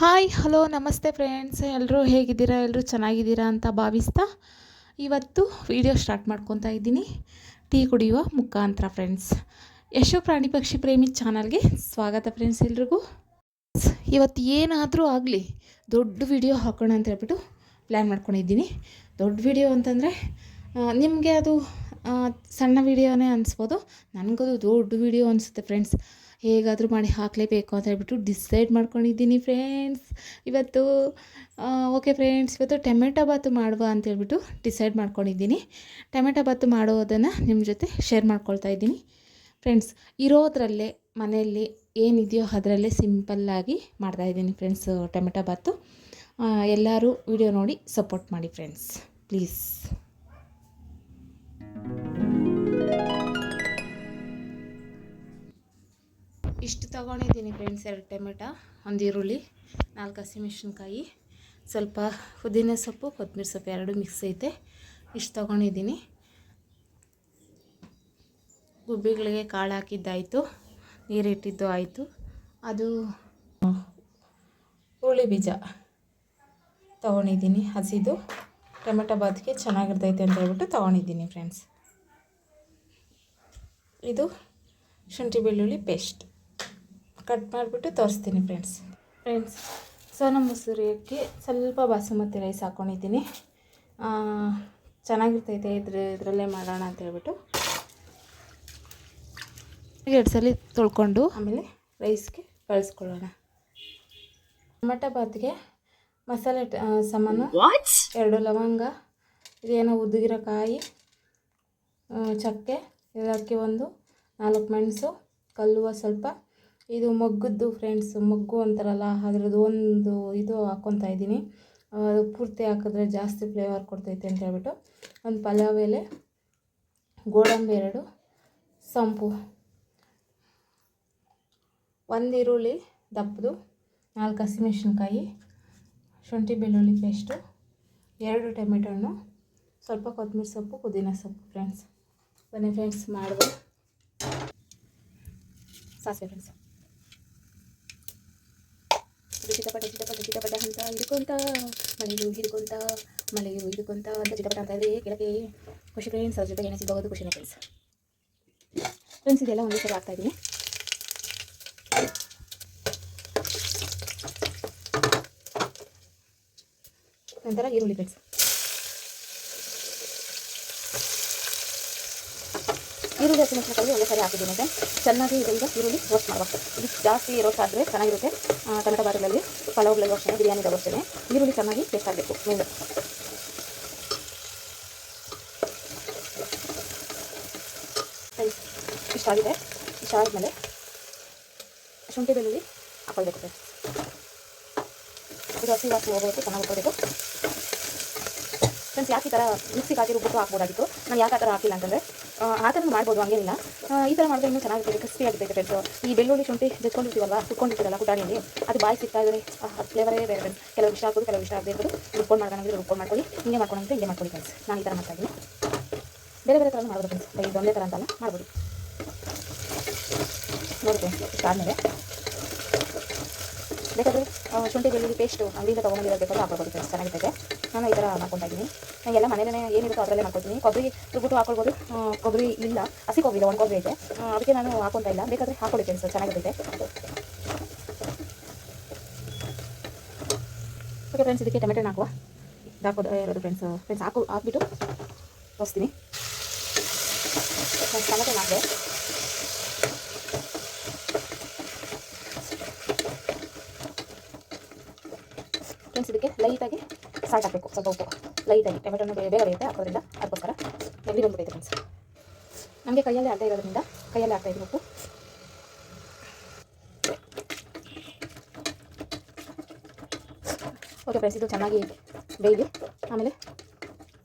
Hi hello ನಮಸ್ತೆ friends, ಎಲ್ಲರೂ ಹೇಗಿದ್ದೀರಾ? ಎಲ್ಲರೂ ಚೆನ್ನಾಗಿದ್ದೀರಾ ಅಂತ ಭಾವಿಸ್ತಾ ಇವತ್ತು ವಿಡಿಯೋ ಸ್ಟಾರ್ಟ್ ಮಾಡ್ಕೊತಾ ಇದ್ದೀನಿ ಟೀ ಕುಡಿಯುವ ಮುಖಾಂತರ. ಫ್ರೆಂಡ್ಸ್, ಯಶೋ ಪ್ರಾಣಿ ಪಕ್ಷಿ ಪ್ರೇಮಿ ಚಾನಲ್ಗೆ ಸ್ವಾಗತ. ಫ್ರೆಂಡ್ಸ್, ಎಲ್ರಿಗೂ ಇವತ್ತು ಏನಾದರೂ ಆಗಲಿ ದೊಡ್ಡ ವಿಡಿಯೋ ಹಾಕೋಣ ಅಂತ ಹೇಳ್ಬಿಟ್ಟು ಪ್ಲ್ಯಾನ್ ಮಾಡ್ಕೊಂಡಿದ್ದೀನಿ. ದೊಡ್ಡ ವಿಡಿಯೋ ಅಂತಂದರೆ ನಿಮಗೆ ಅದು ಸಣ್ಣ ವಿಡಿಯೋನೇ ಅನಿಸ್ಬೋದು, ನನಗದು ದೊಡ್ಡ ವಿಡಿಯೋ ಅನಿಸುತ್ತೆ. ಫ್ರೆಂಡ್ಸ್, ಹೇಗಾದರೂ ಮಾಡಿ ಹಾಕಲೇಬೇಕು ಅಂತ ಹೇಳ್ಬಿಟ್ಟು ಡಿಸೈಡ್ ಮಾಡ್ಕೊಂಡಿದ್ದೀನಿ. ಫ್ರೆಂಡ್ಸ್, ಇವತ್ತು ಓಕೆ ಫ್ರೆಂಡ್ಸ್, ಇವತ್ತು ಟೊಮೆಟೊ ಬಾತು ಮಾಡುವ ಅಂತ ಹೇಳ್ಬಿಟ್ಟು ಡಿಸೈಡ್ ಮಾಡ್ಕೊಂಡಿದ್ದೀನಿ. ಟೊಮೆಟೊ ಬಾತು ಮಾಡೋದನ್ನು ನಿಮ್ಮ ಜೊತೆ ಶೇರ್ ಮಾಡ್ಕೊಳ್ತಾ ಇದ್ದೀನಿ. ಫ್ರೆಂಡ್ಸ್, ಇರೋದ್ರಲ್ಲೇ ಮನೆಯಲ್ಲಿ ಏನಿದೆಯೋ ಅದರಲ್ಲೇ ಸಿಂಪಲ್ಲಾಗಿ ಮಾಡ್ತಾಯಿದ್ದೀನಿ ಫ್ರೆಂಡ್ಸ್ ಟೊಮೆಟೊ ಬಾತು. ಎಲ್ಲರೂ ವಿಡಿಯೋ ನೋಡಿ ಸಪೋರ್ಟ್ ಮಾಡಿ ಫ್ರೆಂಡ್ಸ್, ಪ್ಲೀಸ್. ಇಷ್ಟು ತೊಗೊಂಡಿದ್ದೀನಿ ಫ್ರೆಂಡ್ಸ್, 2 ಟೊಮೆಟೊ, 1 ಈರುಳ್ಳಿ, 4 ಹಸಿಮೆಣಸಿನ್ಕಾಯಿ, ಸ್ವಲ್ಪ ಪುದೀನ ಸೊಪ್ಪು, ಕೊತ್ತಂಬರಿ ಸೊಪ್ಪು ಎರಡು ಮಿಕ್ಸ್ ಐತೆ. ಇಷ್ಟು ತೊಗೊಂಡಿದ್ದೀನಿ. ಗುಬ್ಬಿಗಳಿಗೆ ಕಾಳು ಹಾಕಿದ್ದಾಯಿತು, ನೀರಿಟ್ಟಿದ್ದು ಆಯಿತು. ಅದು ಹುರುಳಿ ಬೀಜ ತೊಗೊಂಡಿದ್ದೀನಿ, ಹಸಿದು ಟೊಮೆಟೊ ಬಾತಿಗೆ ಚೆನ್ನಾಗಿರ್ತೈತೆ ಅಂತ ಹೇಳ್ಬಿಟ್ಟು ತೊಗೊಂಡಿದ್ದೀನಿ. ಫ್ರೆಂಡ್ಸ್, ಇದು ಶುಂಠಿ ಬೆಳ್ಳುಳ್ಳಿ ಪೇಸ್ಟ್ ಕಟ್ ಮಾಡಿಬಿಟ್ಟು ತೋರಿಸ್ತೀನಿ. ಫ್ರೆಂಡ್ಸ್, ಸೋನಾ ಮಸೂರಿಗೆ ಸ್ವಲ್ಪ ಬಾಸುಮತಿ ರೈಸ್ ಹಾಕ್ಕೊಂಡಿದ್ದೀನಿ. ಚೆನ್ನಾಗಿರ್ತೈತೆ ಇದರಲ್ಲೇ ಮಾಡೋಣ ಅಂತ ಹೇಳ್ಬಿಟ್ಟು 2 ಸಲ ತೊಳ್ಕೊಂಡು ಆಮೇಲೆ ರೈಸ್ಗೆ ಕಳಿಸ್ಕೊಳ್ಳೋಣ. ಟೊಮೆಟೊ ಬಾತಿಗೆ ಮಸಾಲೆ ಸಾಮಾನು 2 ಲವಂಗ, ಇದೇನೋ ಉದ್ದಿಗಿರೋ ಕಾಯಿ, ಚಕ್ಕೆ, ಏಲಕ್ಕಿ 1, 4 ಮೆಣಸು, ಕಲ್ಲುವ ಸ್ವಲ್ಪ, ಇದು ಮೊಗ್ಗದ್ದು ಫ್ರೆಂಡ್ಸ್, ಮೊಗ್ಗು ಅಂತಾರಲ್ಲ ಅದರದ್ದು ಒಂದು ಇದು ಹಾಕ್ಕೊತಾ ಇದ್ದೀನಿ. ಪೂರ್ತಿ ಹಾಕಿದ್ರೆ ಜಾಸ್ತಿ ಫ್ಲೇವರ್ ಕೊಡ್ತೈತೆ ಅಂತ ಹೇಳ್ಬಿಟ್ಟು. ಒಂದು ಪಲಾವ್ ಎಲೆ, ಗೋಡಂಬಿ 2, ಸೊಂಪು, 1 ಈರುಳ್ಳಿ ದಪ್ಪದು, 4 ಹಸಿಮೆಣಸಿನ್ಕಾಯಿ, ಶುಂಠಿ ಬೆಳ್ಳುಳ್ಳಿ ಪೇಸ್ಟು, 2 ಟೊಮೆಟೊ ಹಣ್ಣು, ಸ್ವಲ್ಪ ಕೊತ್ತಂಬರಿ ಸೊಪ್ಪು, ಪುದೀನ ಸೊಪ್ಪು. ಫ್ರೆಂಡ್ಸ್, ಬನ್ನಿ ಫ್ರೆಂಡ್ಸ್ ಮಾಡುವ. ಸಾಸಿವೆ ಫ್ರೆಂಡ್ಸ್, ಚಿಟಪಟ ಅಂತ ಹಿಡ್ಕೊಂತ ಮಳೆಗೂ ಹಿಡ್ಕೊಂತ ಅಂತ ಚಿಟಪಟ ಅಂತ ಇದೆ ಕೆಳಗೆ. ಖುಷಿ ಫ್ರೆಂಡ್ಸ್, ಅದ್ರ ಜೊತೆ ಎಣ್ಣೆ ಸಿಗೋದು ಖುಷಿನೇ ಫ್ರೆಂಡ್ಸ್. ಇದೆಲ್ಲ ಒಂದೇ ಸರಿ ಹಾಕ್ತಾಯಿದ್ದೀನಿ. ನಂತರ ಈರುಳ್ಳಿ ಫ್ರೆಂಡ್ಸ್, ಈರುಳ್ಳಿ ಹಸಿಮೆಣಸಿನಕಾಯಿ ಒಂದೇ ಸರಿ ಹಾಕಿದ್ದೀನಿ. ಫ್ರೆಂಡ್ಸ್, ಚೆನ್ನಾಗಿ ಈಗ ಈರುಳ್ಳಿ ರೋಸ್ಟ್ ಮಾಡುವ. ಇದು ಜಾಸ್ತಿ ರೋಸ್ಟ್ ಆದರೆ ಚೆನ್ನಾಗಿರುತ್ತೆ. ಟೊಮೆಟೊ ಬಾತುಗಳಲ್ಲಿ, ಪಲಾವ್ಗಳಲ್ಲಿ ಅಷ್ಟೇ, ಬಿರಿಯಾನಿದಾಗ ಅಷ್ಟೇ ಈರುಳ್ಳಿ ಚೆನ್ನಾಗಿ ಟೇಸ್ಟ್ ಆಗಬೇಕು. ಮೇನು ಇಷ್ಟ ಆಗಿದೆ. ಇಷ್ಟ ಆದಮೇಲೆ ಶುಂಠಿ ಬೆಳ್ಳುಳ್ಳಿ ಹಾಕೊಳ್ಬೇಕು. ಇದು ಹಸಿ ವಾಸನೆ ಹೋಗೋಕ್ಕೆ ಚೆನ್ನಾಗಿ ಹಾಕೋಬೇಕು. ಫ್ರೆಂಡ್ಸ್, ಯಾಕೆ ಈ ಥರ ಮಿಕ್ಸಿಗೆ ಹಾಕಿ ರುಬ್ಬಿಟ್ಟು ಹಾಕ್ಬೋದಾಗಿತ್ತು. ನಾನು ಯಾಕೆ ಆ ಥರ ಹಾಕಿಲ್ಲ ಅಂತಂದರೆ ಆ ಥರ ಮಾಡ್ಬೋದು, ಹಂಗೇನಿಲ್ಲ. ಈ ಥರ ಮಾಡಿದ್ರೆ ಇನ್ನೂ ಚೆನ್ನಾಗಿರ್ತೈತೆ, ಕ್ರಿಸ್ಪಿ ಆಗಿರ್ತೈತೆ. ಫ್ರೆಂಡ್ಸ್, ಈ ಬೆಳ್ಳುಳ್ಳಿ ಶುಂಠಿ ಜೊತ್ಕೊಂಡಿರ್ತೀವಲ್ಲ, ಕುಟ್ಕೊಂಡಿರ್ತೀರಲ್ಲ ಕುಟಾಣಿಯಲ್ಲಿ, ಅದು ಬಾಯಿ ಸಿಗ್ತಾ ಇದ್ದಾರೆ. ಅದು ಫ್ಲೇವರೇ ಬೇರೆ. ಫ್ರೆಂಡ್ಸ್, ಕೆಲವು ಇಷ್ಟ ಆಗ್ಬೋದು, ಕೆಲವು ಇಷ್ಟ ಆಗದೆ ಇರ್ಬೋದು. ರುಬ್ಕೊಂಡು ಮಾಡ್ಕೊಂಡ್ರೆ ರುಬ್ಕೊಂಡು ಮಾಡ್ಕೊಳ್ಳಿ, ಹಿಂಗೆ ಮಾಡ್ಕೊಂಡ್ರೆ ಹಿಂಗೆ ಮಾಡ್ಕೊಳ್ಳಿ. ಫ್ರೆಂಡ್ಸ್, ನಾನು ಈ ಥರ ಮಾಡ್ತಾಯಿದ್ದೀನಿ. ಬೇರೆ ಬೇರೆ ಥರ ಮಾಡ್ಬೋದು ಫ್ರೆಂಡ್ಸ್, ಇದು ಒಂದೇ ಥರ ಅಂತಲ್ಲ, ಮಾಡ್ಬೋದು. ನೋಡಿ ಫ್ರೆಂಡ್ಸ್, ಇಷ್ಟ ಆದಮೇಲೆ ಬೇಕಾದರೆ ಶುಂಠಿ ಬೆಳ್ಳುಳ್ಳಿ ಪೇಸ್ಟು ಅಂಗಡಿಯಿಂದ ತೊಗೊಂಡಿರೋದು ಬೇಕಾದ್ರೆ ಹಾಕೊಳ್ಬೋದು. ಫ್ರೆಂಡ್ಸ್, ಚೆನ್ನಾಗಿರ್ತೈತೆ. ನಾನು ಈ ಥರ ಮಾಡ್ಕೊತಾ ಇದ್ದೀನಿ. ನಾನು ಎಲ್ಲ ಮನೇಲೇ ಏನಿರುತ್ತೋ ಅದರಲ್ಲೇ ಮಾಡ್ಕೊತೀನಿ. ಕೊಬ್ಬರಿ ರುಬ್ಬಿಟ್ಟು ಹಾಕೊಳ್ಬೋದು. ಕೊಬ್ಬರಿ ಇಲ್ಲ, ಹಸಿ ಕೊಬ್ಬರಿ ಇಲ್ಲ, ಒಣ ಕೊಬ್ಬರಿ ಐತೆ, ಅದಕ್ಕೆ ನಾನು ಹಾಕೊತಾ ಇಲ್ಲ. ಬೇಕಾದರೆ ಹಾಕೊಳ್ಳಿ ಫ್ರೆಂಡ್ಸ್, ಚೆನ್ನಾಗಿರ್ತೈತೆ. ಓಕೆ ಫ್ರೆಂಡ್ಸ್, ಇದಕ್ಕೆ ಟೊಮೆಟೊ ಹಾಕೋದು ಇರೋದು ಫ್ರೆಂಡ್ಸ್. ಹಾಕ್ಬಿಟ್ಟು ತೋರಿಸ್ತೀನಿ. ಟೊಮೆಟೊ ಹಾಕಿದೆ. ಫ್ರೆಂಡ್ಸ್, ಇದಕ್ಕೆ ಲೈಟಾಗಿ ಸಾಲ್ಟ್ ಹಾಕಬೇಕು, ಸ್ವಲ್ಪ ಉಪ್ಪು ಲೈಟಾಗಿ. ಟೊಮೆಟೊನ ಬೇಗ ಬೇಯುತ್ತೆ ಹಾಕೋದ್ರಿಂದ, ಅದಕ್ಕೋಸ್ಕರ ನೆಗಡಿ ಬಂದ್ಬಿಟ್ಟೈತೆ ಫ್ರೆಂಡ್ಸ್. ನಮಗೆ ಕೈಯಲ್ಲೇ ಅಡ್ಡ ಇರೋದ್ರಿಂದ ಕೈಯಲ್ಲೇ ಹಾಕ್ತಾಯಿದ್ದೀನಿ ಉಪ್ಪು. ಓಕೆ ಫ್ರೆಂಡ್ಸ್, ಇದು ಚೆನ್ನಾಗಿ ಬೇಯಲಿ, ಆಮೇಲೆ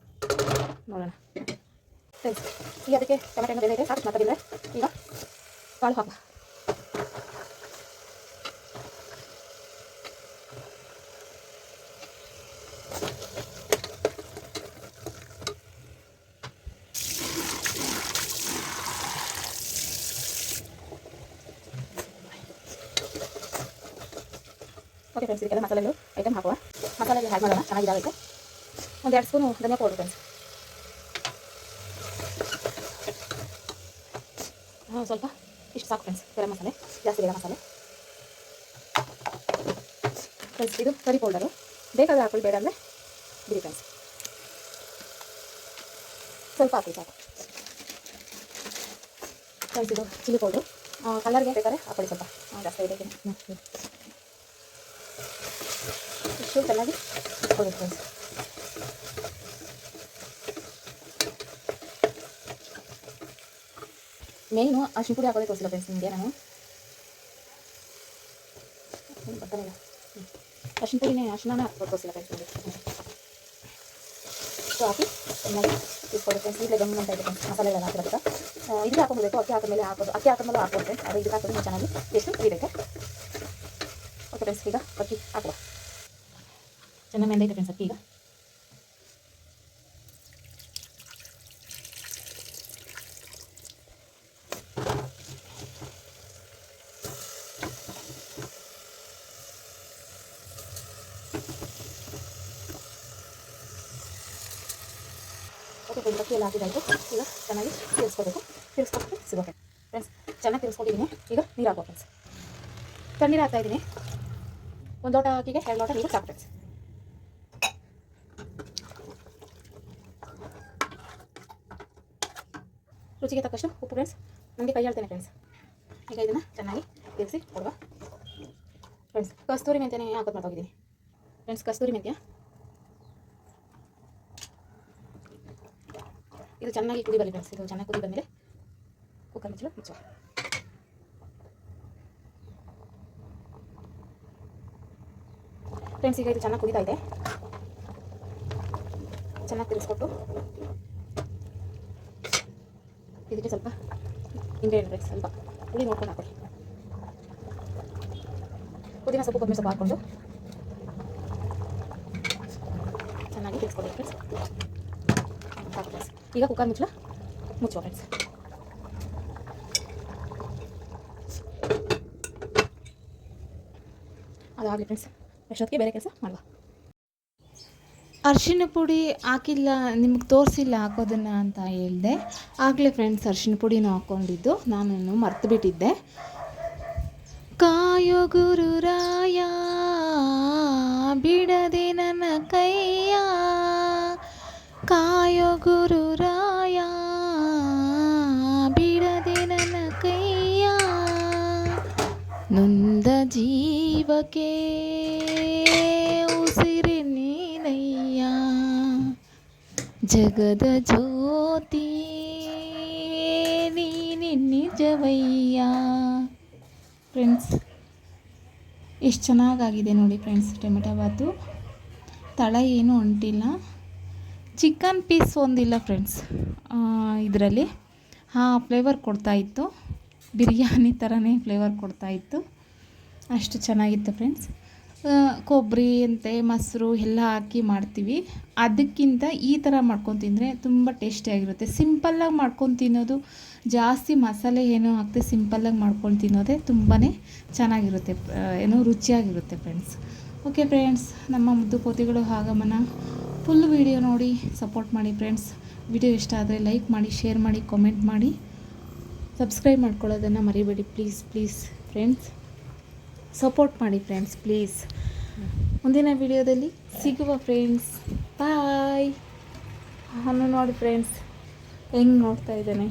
ನೋಡೋಣ. ಫ್ರೆಂಡ್ಸ್, ಈಗ ಅದಕ್ಕೆ ಟೊಮೆಟೊ ಬೇರೆ ಸಾಕು ಮಾತಾಡಿದರೆ ಈಗ ಕಾಳು ಹಾಕಿ. ಓಕೆ ಫ್ರೆಂಡ್ಸ್, ಇದಕ್ಕೆಲ್ಲ ಮಸಾಲೆಗಳು ಐಟಮ್ ಹಾಕುವ. ಮಸಾಲೆಗೆ ಹ್ಯಾಡ್ ಮಾಡೋಣ, ಚೆನ್ನಾಗಿದ್ದಾಗೈತೆ. ಒಂದು 2 ಸ್ಪೂನು ಧನಿಯಾ ಪೌಡರ್ ಫ್ರೆಂಡ್ಸ್. ಸ್ವಲ್ಪ ಇಷ್ಟು ಸಾಕು ಫ್ರೆಂಡ್ಸ್, ಗರಂ ಮಸಾಲೆ, ಜಾಸ್ತಿ ಬೇಡ ಮಸಾಲೆ ಫ್ರೆಂಡ್ಸ್. ಇದು ಕರಿ ಪೌಡರು, ಬೇಕಾದರೆ ಹಾಕೊಳ್ಳಿ, ಬೇಡ ಅಂದರೆ ಬಿಡಿ ಫ್ರೆಂಡ್ಸ್. ಸ್ವಲ್ಪ ಹಾಕಿ ಸಾಕು ಫ್ರೆಂಡ್ಸ್. ಇದು ಚಿಲ್ಲಿ ಪೌಡ್ರು, ಕಲರ್ಗೆ ಬೇಕಾದ್ರೆ ಹಾಕೊಳ್ಳಿ ಸ್ವಲ್ಪ, ಜಾಸ್ತಿ ಇದೆ ಇಷ್ಟು ಚೆನ್ನಾಗಿ ಇಟ್ಕೊಳ್ಳಿ ಫ್ರೆಂಡ್ಸ್. ಮೇಯ್ನು ಅರಿಶಿನ ಪುಡಿ ಹಾಕೋದೇ ತೋರಿಸಿಲ್ಲ ಫ್ರೆಂಡ್ಸ್ ನಿಮಗೆ ನಾನು. ಬರ್ತಾನೆ ಇಲ್ಲ, ಅರಿಶಿನ ಪುಡಿನೇ ಅರಿಶಿನ ಹಾಕ್ಬೋದು ತೋರಿಸಿಲ್ಲ ಫ್ರೆಂಡ್ಸ್ ನಿಮಗೆ. ಸೊ ಹಾಕಿ ಚೆನ್ನಾಗಿ ಇಟ್ಕೊಳ್ಳಿ ಫ್ರೆಂಡ್ಸ್. ಈಗಲೇ ಗಮ್ ಅಂತ ಇದೆ ಫ್ರೆಂಡ್ಸ್, ಮಸಾಲೆ ಎಲ್ಲ ಹಾಕಿರೋದು. ಇದಕ್ಕೆ ಹಾಕೊಂಡ್ಬೇಕು, ಅಕ್ಕಿ ಹಾಕಿದ್ಮೇಲೆ ಹಾಕೋದು, ಅಕ್ಕಿ ಹಾಕಿದ್ಮೇಲೆ ಹಾಕ್ಬೋದು ಫ್ರೆಂಡ್ಸ್. ಅದು ಇದಕ್ಕೆ ಹಾಕೋದು ಚೆನ್ನಾಗಿ ಟೇಸ್ಟು ಹಿಡಿಬೇಕು. ಓಕೆ ಫ್ರೆಂಡ್ಸ್, ಈಗ ಅಕ್ಕಿ ಹಾಕುವ. ಚೆನ್ನಾಗಿ ಮೆಂದೈತೆ ಫ್ರೆಂಡ್ಸ್ ಅಕ್ಕಿ. ಈಗ ಓಕೆ ಫ್ರೆಂಡ್ಸ್, ಅಕ್ಕಿ ಎಲ್ಲ ಹಾಕಿದಾಯಿತು. ಈಗ ಚೆನ್ನಾಗಿ ತಿರ್ಸ್ಕೊಬೇಕು. ತಿರ್ಸ್ಕೊಟ್ಟು ಸಿಗೋಕೆ ಫ್ರೆಂಡ್ಸ್, ಚೆನ್ನಾಗಿ ತಿರ್ಸ್ಕೊಟ್ಟಿದ್ದೀನಿ. ಈಗ ನೀರು ಹಾಕೋ ಫ್ರೆಂಡ್ಸ್. ತಣ್ಣೀರು ಹಾಕ್ತಾಯಿದ್ದೀನಿ. 1 ಲೋಟ ಅಕ್ಕಿಗೆ 2 ಲೋಟ ನೀರು ಸಾಕು ಫ್ರೆಂಡ್ಸ್. ರುಚಿಗೆ ತಕ್ಕಷ್ಟು ಉಪ್ಪು ಫ್ರೆಂಡ್ಸ್. ನನಗೆ ಕೈ ಹೇಳ್ತೇನೆ ಫ್ರೆಂಡ್ಸ್. ಈಗ ಇದನ್ನು ಚೆನ್ನಾಗಿ ತಿರ್ಸಿ ಕೊಡುವ ಫ್ರೆಂಡ್ಸ್. ಕಸ್ತೂರಿ ಮೆಂತ್ಯನೇ ಹಾಕೋದು ಮಾಡ್ತಾಯಿದ್ದೀನಿ ಫ್ರೆಂಡ್ಸ್. ಕಸ್ತೂರಿ ಮೆಂತ್ಯ ಇದು ಚೆನ್ನಾಗಿ ಕುದಿ ಬರಲಿ ಫ್ರೆಂಡ್ಸ್. ಇದು ಚೆನ್ನಾಗಿ ಕುದಿ ಬಂದಮೇಲೆ ಕುಕ್ಕರ್ ಮುಚ್ಚುವ. ಫ್ರೆಂಡ್ಸ್, ಈಗ ಇದು ಚೆನ್ನಾಗಿ ಕುದೀತಾ ಇದೆ. ಚೆನ್ನಾಗಿ ತಿರ್ಸ್ಕೊಟ್ಟು ಇದಕ್ಕೆ ಸ್ವಲ್ಪ ಇಂಗ್ರೀಡಿಯೆಂಟ್ ಫ್ರೆಂಡ್ಸ್, ಸ್ವಲ್ಪ ಹುಳಿ ನೋಡ್ಕೊಂಡು ಹಾಕೊಳ್ಳಿ. ಪುದೀನ ಸೊಪ್ಪು, ಕೊತ್ತಂಬರಿ ಸೊಪ್ಪು ಹಾಕ್ಕೊಂಡು ಚೆನ್ನಾಗಿ ತಿರ್ಸ್ಕೊಡಿ ಫ್ರೆಂಡ್ಸ್. ಸಾಕು ಫ್ರೆಂಡ್ಸ್. ಈಗ ಕುಕ್ಕರ್ ಮುಚ್ಚುವ ಫ್ರೆಂಡ್ಸ್. ಅದಾಗಲಿ ಫ್ರೆಂಡ್ಸ್, ಎಷ್ಟೊತ್ತಿಗೆ ಬೇರೆ ಕೆಲಸ ಮಾಡುವ. ಅರಿಶಿನ ಪುಡಿ ಹಾಕಿಲ್ಲ, ನಿಮಗೆ ತೋರಿಸಿಲ್ಲ ಹಾಕೋದನ್ನು ಅಂತ ಹೇಳಿದೆ. ಆಗಲೇ ಫ್ರೆಂಡ್ಸ್ ಅರಿಶಿನ ಪುಡಿನೂ ಹಾಕ್ಕೊಂಡಿದ್ದು, ನಾನು ಮರ್ತು ಬಿಟ್ಟಿದ್ದೆ. ಕಾಯೋ ಗುರುರಾಯ ಬಿಡದೆ ನನ್ನ ಕೈಯ, ಕಾಯೋ ಗುರುರಾಯ ಬಿಡದೆ ನನ್ನ ಕೈಯ, ನೊಂದ ಜೀವಕ್ಕೆ ಉಸಿರಿ ನೀನಯ್ಯ, ಜಗದ ಜ್ಯೋತಿ ನೀನೆ ನಿಜವಯ್ಯ. ಫ್ರೆಂಡ್ಸ್, ಎಷ್ಟು ಚೆನ್ನಾಗಾಗಿದೆ ನೋಡಿ ಫ್ರೆಂಡ್ಸ್. ಟೊಮೆಟೊ ಬಾತು ತಳ ಏನೂ ಹೊಂಟಿಲ್ಲ. ಚಿಕನ್ ಪೀಸ್ ಒಂದಿಲ್ಲ ಫ್ರೆಂಡ್ಸ್ ಇದರಲ್ಲಿ. ಫ್ಲೇವರ್ ಕೊಡ್ತಾಯಿತ್ತು, ಬಿರಿಯಾನಿ ಥರನೇ ಫ್ಲೇವರ್ ಕೊಡ್ತಾಯಿತ್ತು. ಅಷ್ಟು ಚೆನ್ನಾಗಿತ್ತು ಫ್ರೆಂಡ್ಸ್. ಕೊಬ್ಬರಿ ಅಂತೆ ಮೊಸರು ಎಲ್ಲ ಹಾಕಿ ಮಾಡ್ತೀವಿ. ಅದಕ್ಕಿಂತ ಈ ಥರ ಮಾಡ್ಕೊಂಡು ತಿಂದರೆ ತುಂಬ ಟೇಸ್ಟಿಯಾಗಿರುತ್ತೆ. ಸಿಂಪಲ್ಲಾಗಿ ಮಾಡ್ಕೊಂಡು ತಿನ್ನೋದು, ಜಾಸ್ತಿ ಮಸಾಲೆ ಏನೋ ಹಾಕ್ತೆ ಸಿಂಪಲ್ಲಾಗಿ ಮಾಡ್ಕೊಂಡು ತಿನ್ನೋದೇ ತುಂಬಾ ಚೆನ್ನಾಗಿರುತ್ತೆ, ರುಚಿಯಾಗಿರುತ್ತೆ ಫ್ರೆಂಡ್ಸ್. ಓಕೆ ಫ್ರೆಂಡ್ಸ್, ನಮ್ಮ ಮುದ್ದು ಕೋತಿಗಳು ಆಗಮನ ಫುಲ್ ವೀಡಿಯೋ ನೋಡಿ ಸಪೋರ್ಟ್ ಮಾಡಿ ಫ್ರೆಂಡ್ಸ್. ವಿಡಿಯೋ ಇಷ್ಟ ಆದರೆ ಲೈಕ್ ಮಾಡಿ, ಶೇರ್ ಮಾಡಿ, ಕಾಮೆಂಟ್ ಮಾಡಿ, ಸಬ್ಸ್ಕ್ರೈಬ್ ಮಾಡ್ಕೊಳ್ಳೋದನ್ನು ಮರಿಬೇಡಿ ಪ್ಲೀಸ್ ಫ್ರೆಂಡ್ಸ್. ಸಪೋರ್ಟ್ ಮಾಡಿ ಫ್ರೆಂಡ್ಸ್ ಪ್ಲೀಸ್. ಮುಂದಿನ ವಿಡಿಯೋದಲ್ಲಿ ಸಿಗುವ ಫ್ರೆಂಡ್ಸ್. ಬಾಯ್. ಅವನು ನೋಡಿ ಫ್ರೆಂಡ್ಸ್ ಹೆಂಗೆ ನೋಡ್ತಾ ಇದ್ದಾನೆ.